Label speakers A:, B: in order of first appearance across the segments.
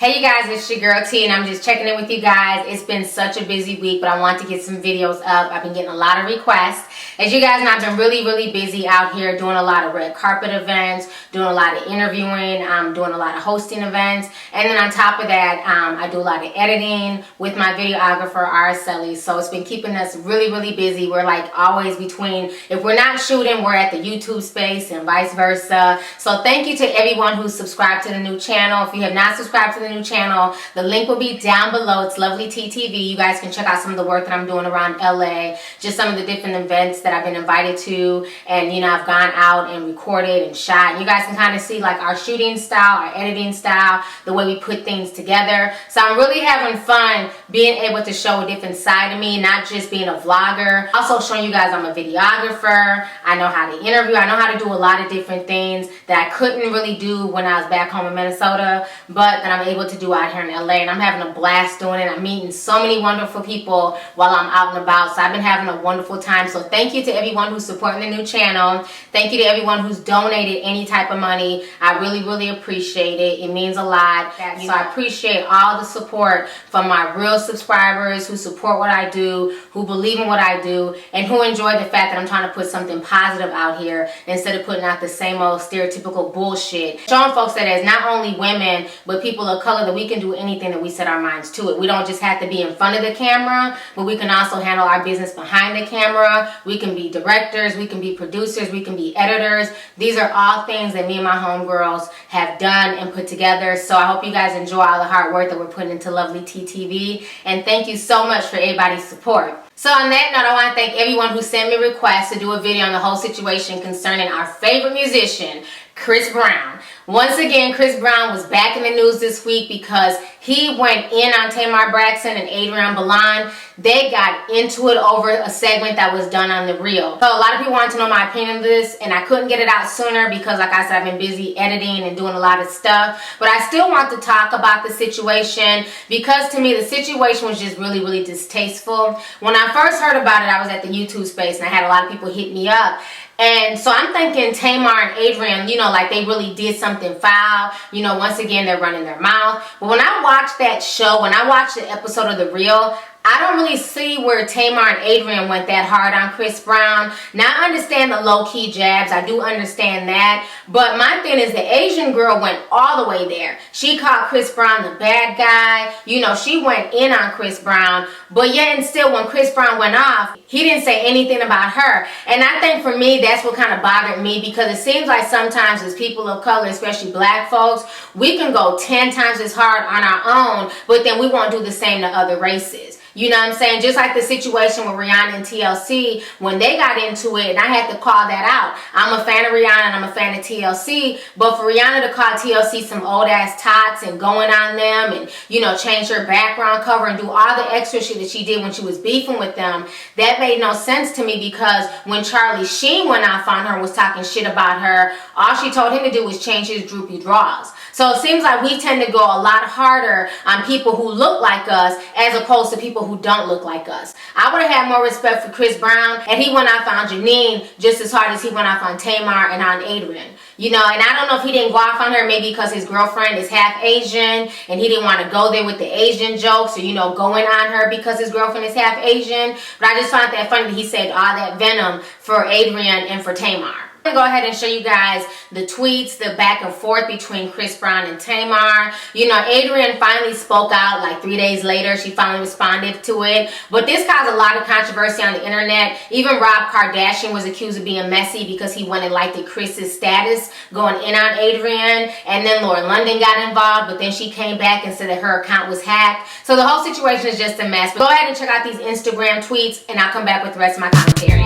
A: Hey you guys, it's your girl T and I'm just checking in with you guys. It's been such a busy week, but I want to get some videos up. I've been getting a lot of requests. As you guys know, I've been really busy out here doing a lot of red carpet events, doing a lot of interviewing, doing a lot of hosting events. And then on top of that, I do a lot of editing with my videographer, Araceli. So it's been keeping us really busy. We're like always between, if we're not shooting, we're at the YouTube space and vice versa. So thank you to everyone who's subscribed to the new channel. If you have not subscribed to the new channel, the link will be down below. It's Lovely TTV. You guys can check out some of the work that I'm doing around LA, just some of the different events that I've been invited to, and you know, I've gone out and recorded and shot. And you guys can kind of see like our shooting style, our editing style, the way we put things together. So I'm really having fun being able to show a different side of me, not just being a vlogger. Also showing you guys I'm a videographer. I know how to interview. I know how to do a lot of different things that I couldn't really do when I was back home in Minnesota, but that I'm able to do out here in LA, and I'm having a blast doing it. I'm meeting so many wonderful people while I'm out and about, so I've been having a wonderful time. So thank you to everyone who's supporting the new channel. Thank you to everyone who's donated any type of money. I really appreciate it. It means a lot. So I appreciate all the support from my real subscribers who support what I do, who believe in what I do, and who enjoy the fact that I'm trying to put something positive out here instead of putting out the same old stereotypical bullshit. Showing folks that as not only women, but people of color, that we can do anything that we set our minds to it. We don't just have to be in front of the camera, but we can also handle our business behind the camera. We can be directors, we can be producers, we can be editors. These are all things that me and my homegirls have done and put together. So I hope you guys enjoy all the hard work that we're putting into Lovely TTV. And thank you so much for everybody's support. So on that note, I want to thank everyone who sent me requests to do a video on the whole situation concerning our favorite musician, Chris Brown. Once again, Chris Brown was back in the news this week because he went in on Tamar Braxton and Adrienne Bailon. They got into it over a segment that was done on The Real. So a lot of people wanted to know my opinion of this, and I couldn't get it out sooner because, like I said, I've been busy editing and doing a lot of stuff. But I still want to talk about the situation because to me the situation was just really distasteful. When I first heard about it, I was at the YouTube space and I had a lot of people hit me up. And so I'm thinking Tamar and Adrienne, you know, like they really did something foul. You know, once again, they're running their mouth. But when I watched that show, when I watched the episode of The Real, I don't really see where Tamar and Adrienne went that hard on Chris Brown. Now, I understand the low-key jabs. I do understand that. But my thing is the Asian girl went all the way there. She called Chris Brown the bad guy. You know, she went in on Chris Brown. But yet and still, when Chris Brown went off, he didn't say anything about her. And I think for me, that's what kind of bothered me, because it seems like sometimes as people of color, especially black folks, we can go 10 times as hard on our own, but then we won't do the same to other races. You know what I'm saying? Just like the situation with Rihanna and TLC, when they got into it, and I had to call that out. I'm a fan of Rihanna and I'm a fan of TLC, but for Rihanna to call TLC some old ass tots and going on them and, you know, change her background cover and do all the extra shit that she did when she was beefing with them, that made no sense to me, because when Charlie Sheen went off on her and was talking shit about her, all she told him to do was change his droopy draws. So it seems like we tend to go a lot harder on people who look like us as opposed to people who don't look like us. I would have had more respect for Chris Brown, and he went off on Janine just as hard as he went off on Tamar and on Adrienne. You know, and I don't know if he didn't go off on her maybe because his girlfriend is half Asian and he didn't want to go there with the Asian jokes, or, you know, going on her because his girlfriend is half Asian. But I just found that funny that he said all that venom for Adrienne and for Tamar. I'm going to go ahead and show you guys the tweets, the back and forth between Chris Brown and Tamar. You know, Adrienne finally spoke out like 3 days later. She finally responded to it. But this caused a lot of controversy on the internet. Even Rob Kardashian was accused of being messy because he went and liked Chris's status going in on Adrienne. And then Lauren London got involved, but then she came back and said that her account was hacked. So the whole situation is just a mess. But go ahead and check out these Instagram tweets, and I'll come back with the rest of my commentary.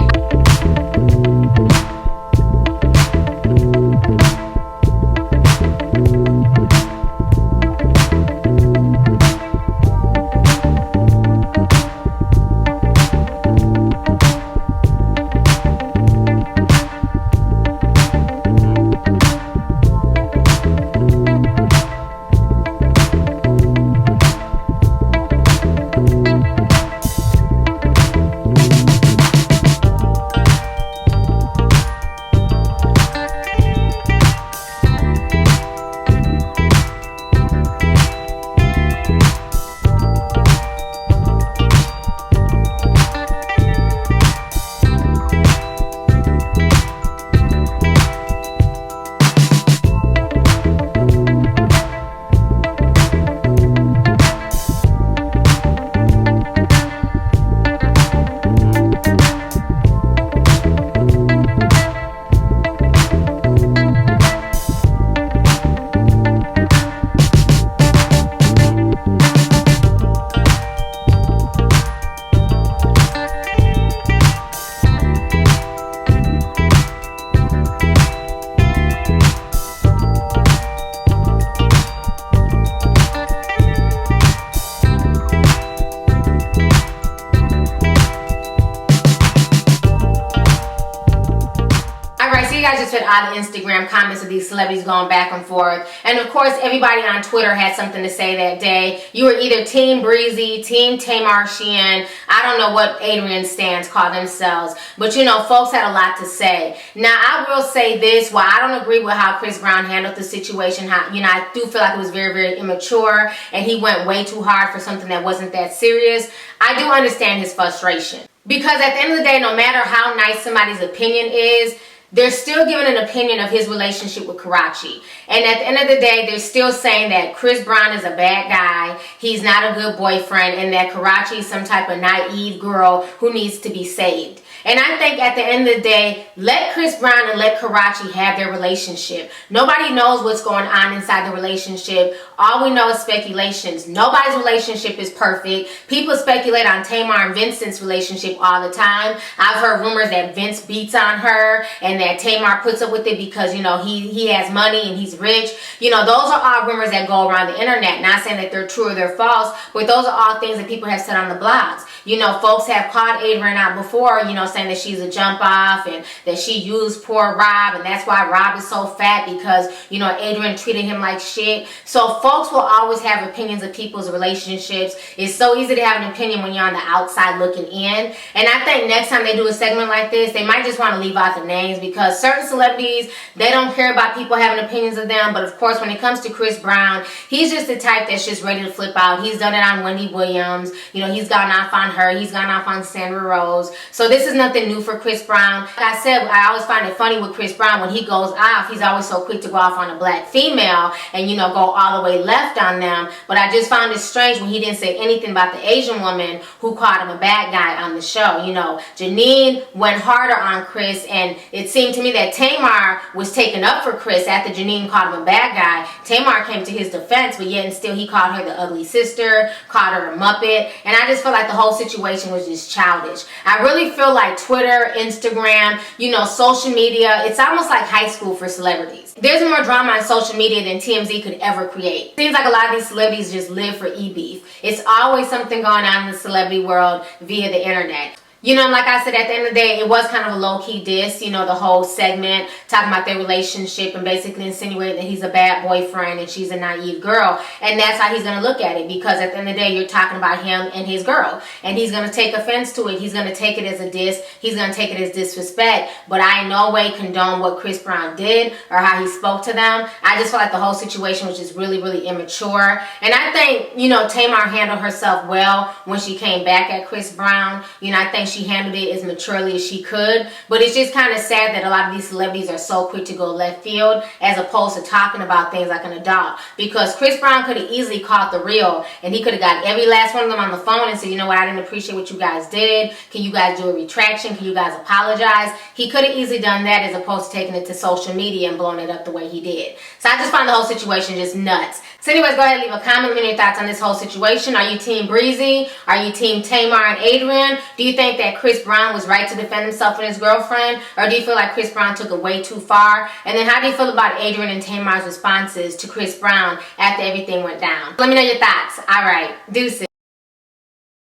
A: at all the Instagram comments of these celebrities going back and forth. And of course, everybody on Twitter had something to say that day. You were either Team Breezy, Team Tamar Sheehan. I don't know what Adrienne stands call themselves. But you know, folks had a lot to say. Now, I will say this. While I don't agree with how Chris Brown handled the situation, I do feel like it was very, very immature. And he went way too hard for something that wasn't that serious. I do understand his frustration. Because at the end of the day, no matter how nice somebody's opinion is, they're still giving an opinion of his relationship with Karachi. And at the end of the day, they're still saying that Chris Brown is a bad guy, he's not a good boyfriend, and that Karachi is some type of naive girl who needs to be saved. And I think at the end of the day, let Chris Brown and let Karachi have their relationship. Nobody knows what's going on inside the relationship. All we know is speculations. Nobody's relationship is perfect. People speculate on Tamar and Vincent's relationship all the time. I've heard rumors that Vince beats on her and that Tamar puts up with it because, you know, he has money and he's rich. You know, those are all rumors that go around the internet. Not saying that they're true or they're false, but those are all things that people have said on the blogs. You know, folks have called Adrienne out before, you know, saying that she's a jump off and that she used poor Rob, and that's why Rob is so fat because, you know, Adrienne treated him like shit. So folks will always have opinions of people's relationships. It's so easy to have an opinion when you're on the outside looking in. And I think next time they do a segment like this, they might just want to leave out the names because certain celebrities, they don't care about people having opinions of them. But of course, when it comes to Chris Brown, he's just the type that's just ready to flip out. He's done it on Wendy Williams. You know, he's gone off on her. He's gone off on Sandra Rose. So this is nothing new for Chris Brown. Like I said, I always find it funny with Chris Brown. When he goes off, he's always so quick to go off on a black female and, you know, go all the way left on them. But I just found it strange when he didn't say anything about the Asian woman who called him a bad guy on the show. You know, Janine went harder on Chris, and it seemed to me that Tamar was taken up for Chris after Janine called him a bad guy. Tamar came to his defense, but yet and still he called her the ugly sister, called her a muppet, and I just felt like the whole situation was just childish. I really feel like Twitter, Instagram, you know, social media, it's almost like high school for celebrities. There's more drama on social media than TMZ could ever create. Seems like a lot of these celebrities just live for e-beef. It's always something going on in the celebrity world via the internet. You know, like I said, at the end of the day, it was kind of a low-key diss, you know, the whole segment, talking about their relationship and basically insinuating that he's a bad boyfriend and she's a naive girl. And that's how he's going to look at it, because at the end of the day, you're talking about him and his girl. And he's going to take offense to it. He's going to take it as a diss. He's going to take it as disrespect. But I in no way condone what Chris Brown did or how he spoke to them. I just felt like the whole situation was just really, really immature. And I think, you know, Tamar handled herself well when she came back at Chris Brown. You know, I think she handled it as maturely as she could, but it's just kind of sad that a lot of these celebrities are so quick to go left field as opposed to talking about things like an adult, because Chris Brown could have easily caught the real and he could have got every last one of them on the phone and said, you know what, I didn't appreciate what you guys did. Can you guys do a retraction? Can you guys apologize? He could have easily done that as opposed to taking it to social media and blowing it up the way he did. So I just find the whole situation just nuts. So anyways, go ahead and leave a comment. Let me know your thoughts on this whole situation. Are you Team Breezy? Are you Team Tamar and Adrienne? Do you think that Chris Brown was right to defend himself and his girlfriend? Or do you feel like Chris Brown took it way too far? And then how do you feel about Adrienne and Tamar's responses to Chris Brown after everything went down? Let me know your thoughts. All right, deuces.